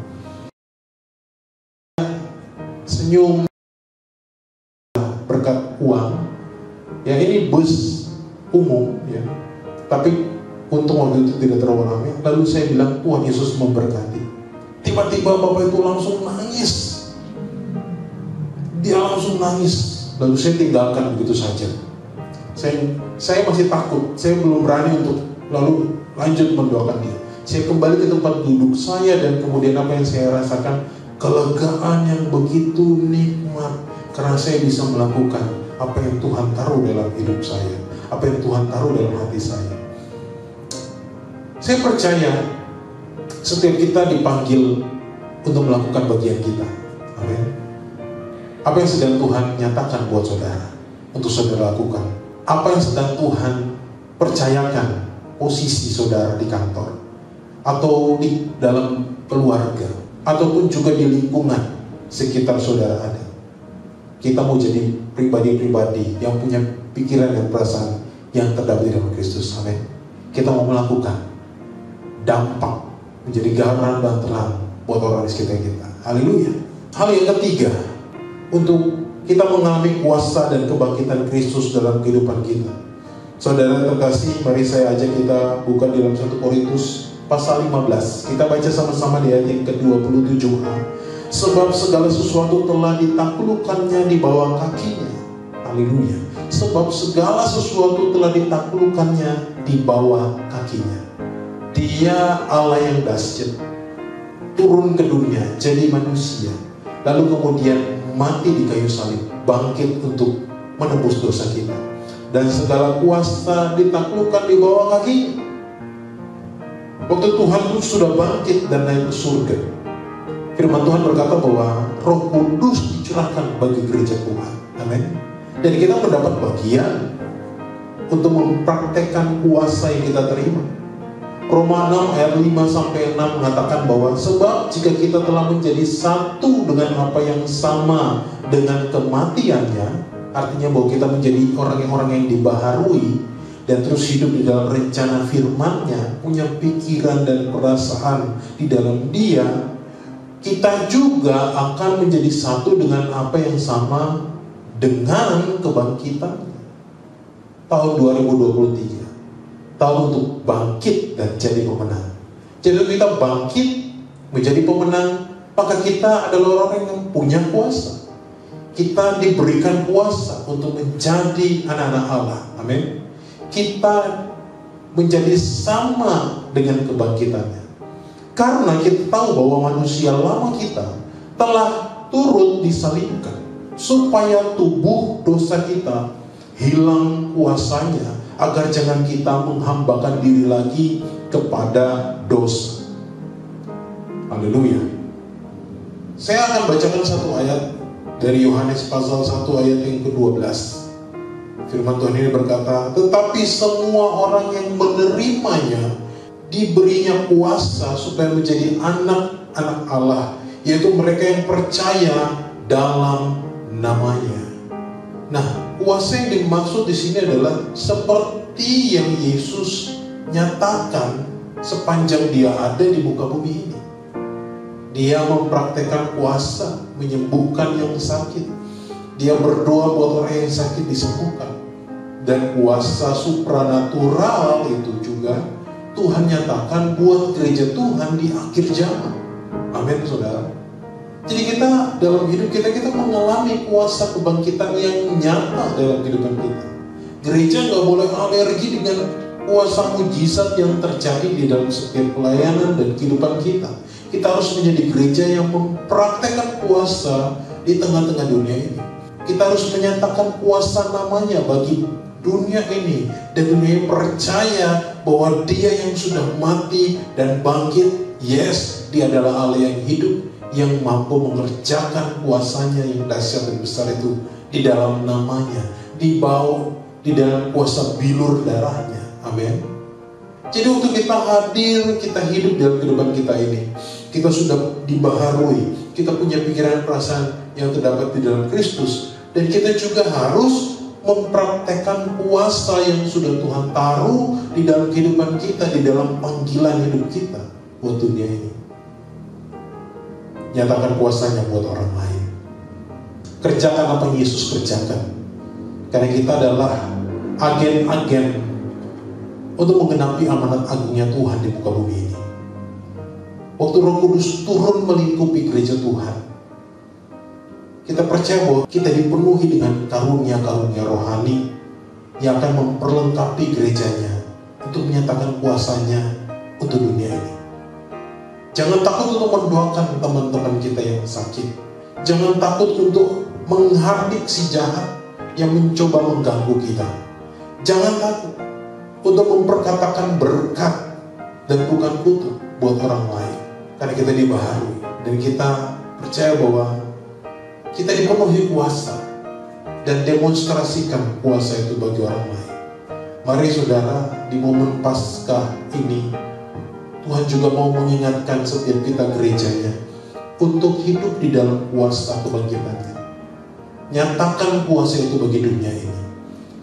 Senyum berkat uang. Ya, ini bus umum ya. Tapi untung waktu itu tidak terlalu ramai. Lalu saya bilang, Tuhan Yesus memberkati. Tiba-tiba bapak itu langsung nangis. Dia langsung nangis. Lalu saya tinggalkan begitu saja. Saya masih takut. Saya belum berani untuk lalu lanjut mendoakan dia. Saya kembali ke tempat duduk saya dan kemudian apa yang saya rasakan, kelegaan yang begitu nikmat karena saya bisa melakukan apa yang Tuhan taruh dalam hidup saya, apa yang Tuhan taruh dalam hati saya. Saya percaya setiap kita dipanggil untuk melakukan bagian kita. Amin. Apa yang sedang Tuhan nyatakan buat saudara untuk saudara lakukan? Apa yang sedang Tuhan percayakan posisi saudara di kantor atau di dalam keluarga ataupun juga di lingkungan sekitar saudara ada. Kita mau jadi pribadi-pribadi yang punya pikiran dan perasaan yang terdapat di dalam Kristus. Amin. Kita mau melakukan dampak, menjadi garam dan terang buat orang di sekitar kita. Haleluya. Hal yang ketiga, untuk kita mengalami kuasa dan kebangkitan Kristus dalam kehidupan kita. Saudara terkasih, mari saya ajak kita buka di dalam 1 Korintus pasal 15. Kita baca sama-sama di ayat yang ke-27a. Sebab segala sesuatu telah ditaklukkannya di bawah kakinya. Haleluya. Sebab segala sesuatu telah ditaklukkannya di bawah kakinya. Dia Allah yang dahsyat, turun ke dunia jadi manusia, lalu kemudian mati di kayu salib, bangkit untuk menebus dosa kita, dan segala kuasa ditaklukkan di bawah kakinya. Waktu Tuhan itu sudah bangkit dan naik ke surga, firman Tuhan berkata bahwa Roh Kudus dicurahkan bagi gereja Tuhan. Amin. Dan kita mendapat bagian untuk mempraktekkan kuasa yang kita terima. Roma 6 ayat 5-6 mengatakan bahwa sebab jika kita telah menjadi satu dengan apa yang sama dengan kematiannya, artinya bahwa kita menjadi orang-orang yang dibaharui dan terus hidup di dalam rencana firman-Nya, punya pikiran dan perasaan di dalam Dia, kita juga akan menjadi satu dengan apa yang sama dengan kebangkitan tahun 2023. Tahun untuk bangkit dan jadi pemenang. Jadi kita bangkit menjadi pemenang, maka kita adalah orang yang punya kuasa. Kita diberikan kuasa untuk menjadi anak-anak Allah. Amin. Kita menjadi sama dengan kebangkitannya. Karena kita tahu bahwa manusia lama kita telah turut disalibkan, supaya tubuh dosa kita hilang kuasanya, agar jangan kita menghambakan diri lagi kepada dosa. Haleluya. Saya akan bacakan satu ayat dari Yohanes pasal 1 ayat yang ke-12. Firman Tuhan ini berkata, tetapi semua orang yang menerimanya diberinya kuasa supaya menjadi anak-anak Allah, yaitu mereka yang percaya dalam namanya. Nah, kuasa yang dimaksud di sini adalah seperti yang Yesus nyatakan sepanjang dia ada di muka bumi ini. Dia mempraktekkan kuasa, menyembuhkan yang sakit. Dia berdoa buat orang yang sakit disembuhkan. dan kuasa supranatural itu juga Tuhan nyatakan buat gereja Tuhan di akhir zaman. Amin, saudara. Jadi kita dalam hidup kita mengalami kuasa kebangkitan yang nyata dalam kehidupan kita. Gereja nggak boleh alergi dengan kuasa mujizat yang terjadi di dalam setiap pelayanan dan kehidupan kita. Kita harus menjadi gereja yang mempraktekkan kuasa di tengah-tengah dunia ini. Kita harus menyatakan kuasa namanya bagi dunia ini, dan dunia ini percaya bahwa Dia yang sudah mati dan bangkit, yes, Dia adalah Allah yang hidup, yang mampu mengerjakan kuasanya yang dahsyat dan besar itu di dalam namanya, dibawa di dalam kuasa bilur darahnya. Amin. Jadi waktu kita hadir, kita hidup dalam kehidupan kita ini, kita sudah dibaharui, kita punya pikiran perasaan yang terdapat di dalam Kristus, dan kita juga harus mempraktekkan kuasa yang sudah Tuhan taruh di dalam kehidupan kita, di dalam panggilan hidup kita buat dunia ini. Nyatakan kuasanya buat orang lain. Kerjakan apa yang Yesus kerjakan, karena kita adalah agen-agen untuk menggenapi amanat agungnya Tuhan di muka bumi ini. Waktu Roh Kudus turun melingkupi gereja Tuhan, kita percaya bahwa kita dipenuhi dengan karunia-karunia rohani yang akan memperlengkapi gerejanya untuk menyatakan kuasanya untuk dunia ini. Jangan takut untuk mendoakan teman-teman kita yang sakit. Jangan takut untuk menghardik si jahat yang mencoba mengganggu kita. Jangan takut untuk memperkatakan berkat dan bukan kutuk buat orang lain, karena kita dibaharui dan kita percaya bahwa kita dipenuhi kuasa dan demonstrasikan kuasa itu bagi orang lain. Mari saudara, di momen Paskah ini Tuhan juga mau mengingatkan setiap kita gerejanya untuk hidup di dalam kuasa kebangkitannya. Nyatakan kuasa itu bagi dunia ini.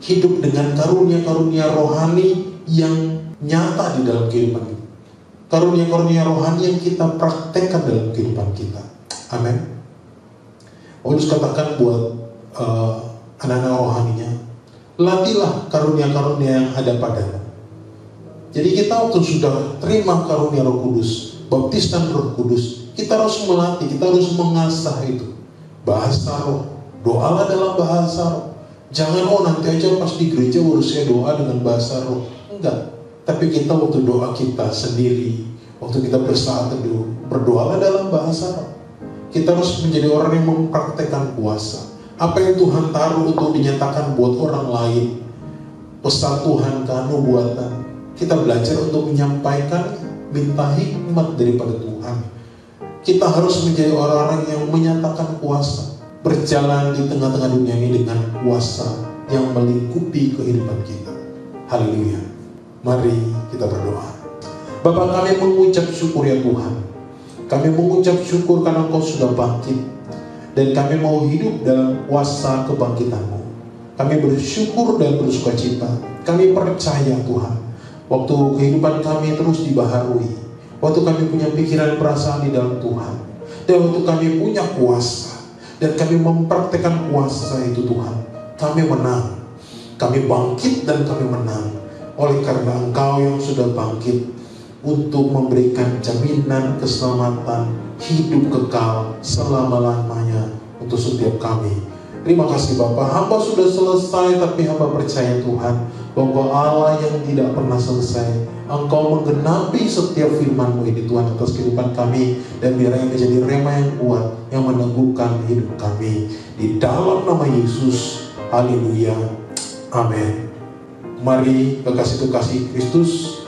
Hidup dengan karunia-karunia rohani yang nyata di dalam kehidupan kita. Karunia-karunia rohani yang kita praktekkan dalam kehidupan kita. Amin. Paulus katakan buat anak-anak rohaninya, latihlah karunia-karunia yang ada padamu. Jadi kita waktu sudah terima karunia Roh Kudus, baptisan Roh Kudus, kita harus melatih, kita harus mengasah itu. Bahasa roh, doalah dalam bahasa roh. Jangan nanti aja pas di gereja urusnya doa dengan bahasa roh. Enggak. Tapi kita waktu doa kita sendiri, waktu kita bersaat teduh, berdoalah dalam bahasa roh. Kita harus menjadi orang yang mempraktekkan kuasa. Apa yang Tuhan taruh untuk dinyatakan buat orang lain, pesan Tuhan kanu buatan, kita belajar untuk menyampaikan, minta hikmat daripada Tuhan. Kita harus menjadi orang-orang yang menyatakan kuasa, berjalan di tengah-tengah dunia ini dengan kuasa yang melingkupi kehidupan kita. Haleluya. Mari kita berdoa. Bapa, kami mengucap syukur ya Tuhan. Kami mengucap syukur karena Engkau sudah bangkit, dan kami mau hidup dalam kuasa kebangkitan-Mu. Kami bersyukur dan bersuka cita. Kami percaya Tuhan, waktu kehidupan kami terus dibaharui, waktu kami punya pikiran perasaan di dalam Tuhan, dan waktu kami punya kuasa, dan kami mempraktekkan kuasa itu Tuhan, kami menang. Kami bangkit dan kami menang. Oleh karena Engkau yang sudah bangkit untuk memberikan jaminan keselamatan hidup kekal selama-lamanya untuk setiap kami. Terima kasih Bapa, hamba sudah selesai, tapi hamba percaya Tuhan bahwa Allah yang tidak pernah selesai, Engkau menggenapi setiap firman-Mu ini Tuhan atas kehidupan kami, dan biarnya menjadi rema yang kuat yang meneguhkan hidup kami di dalam nama Yesus. Haleluya. Amin. Mari kekasih-kekasih Kristus,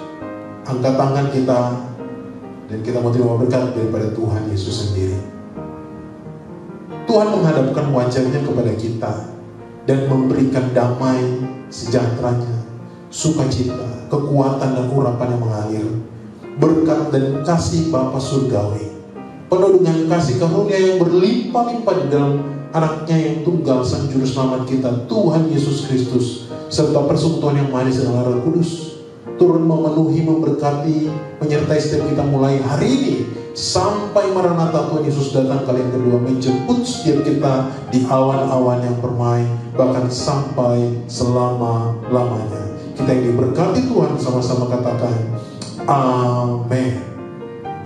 angkat tangan kita dan kita mau terima berkat daripada Tuhan Yesus sendiri. Tuhan menghadapkan wajahnya kepada kita dan memberikan damai sejahteranya, sukacita, kekuatan dan urapan yang mengalir, berkat dan kasih Bapa surgawi, penuh dengan kasih karunia yang berlimpah-limpah di dalam anaknya yang tunggal, Sang Juru Selamat kita, Tuhan Yesus Kristus, serta persekutuan yang manis dengan Roh Kudus, turun memenuhi, memberkati, menyertai setiap kita mulai hari ini sampai Maranatha Tuhan Yesus datang kali yang kedua, menjemput setiap kita di awan-awan yang permai, bahkan sampai selama-lamanya. Kita yang diberkati Tuhan, sama-sama katakan amin.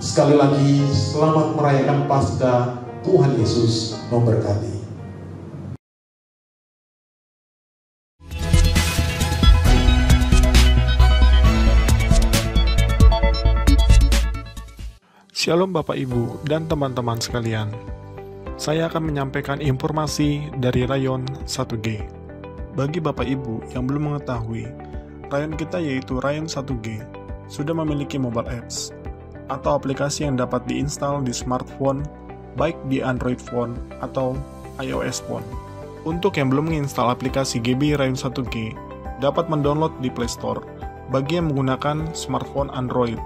Sekali lagi selamat merayakan Paskah. Tuhan Yesus memberkati. Shalom Bapak Ibu dan teman-teman sekalian. Saya akan menyampaikan informasi dari Rayon 1G. Bagi Bapak Ibu yang belum mengetahui, Rayon kita yaitu Rayon 1G sudah memiliki mobile apps atau aplikasi yang dapat diinstal di smartphone, baik di Android phone atau iOS phone. Untuk yang belum menginstal aplikasi GBI Rayon 1G, dapat mendownload di Play Store bagi yang menggunakan smartphone Android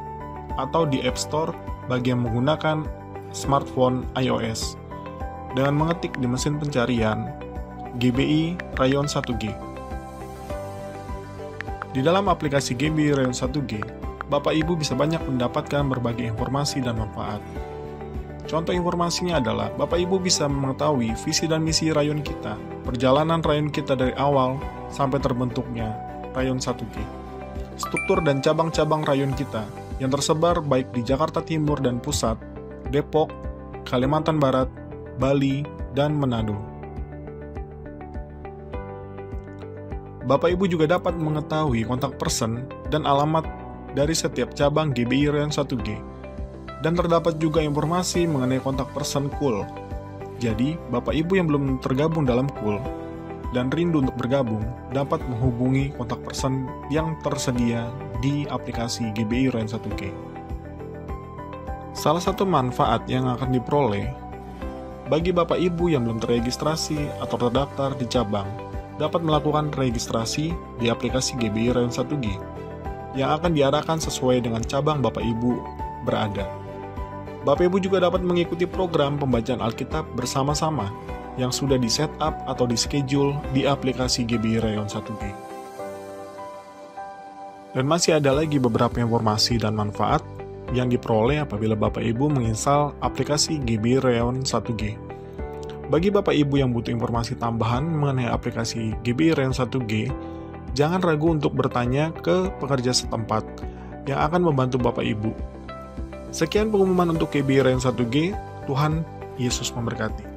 atau di App Store bagi yang menggunakan smartphone iOS dengan mengetik di mesin pencarian GBI Rayon 1G. Di dalam aplikasi GBI Rayon 1G, Bapak Ibu bisa banyak mendapatkan berbagai informasi dan manfaat. Contoh informasinya adalah Bapak Ibu bisa mengetahui visi dan misi rayon kita, perjalanan rayon kita dari awal sampai terbentuknya Rayon 1G, struktur dan cabang-cabang rayon kita yang tersebar baik di Jakarta Timur dan Pusat, Depok, Kalimantan Barat, Bali, dan Manado. Bapak Ibu juga dapat mengetahui kontak person dan alamat dari setiap cabang GBI Rayon 1G, dan terdapat juga informasi mengenai kontak person KUL. Jadi, Bapak Ibu yang belum tergabung dalam KUL dan rindu untuk bergabung, dapat menghubungi kontak person yang tersedia di aplikasi GBI Rayon 1G. Salah satu manfaat yang akan diperoleh bagi Bapak Ibu yang belum terregistrasi atau terdaftar di cabang, dapat melakukan registrasi di aplikasi GBI Rayon 1G yang akan diarahkan sesuai dengan cabang Bapak Ibu berada. Bapak Ibu juga dapat mengikuti program pembacaan Alkitab bersama-sama yang sudah di-setup atau di-schedule di aplikasi GBI Rayon 1G. Dan masih ada lagi beberapa informasi dan manfaat yang diperoleh apabila Bapak Ibu menginstal aplikasi GBI Rayon 1G. Bagi Bapak Ibu yang butuh informasi tambahan mengenai aplikasi GBI Rayon 1G, jangan ragu untuk bertanya ke pekerja setempat yang akan membantu Bapak Ibu. Sekian pengumuman untuk GBI Rayon 1G. Tuhan Yesus memberkati.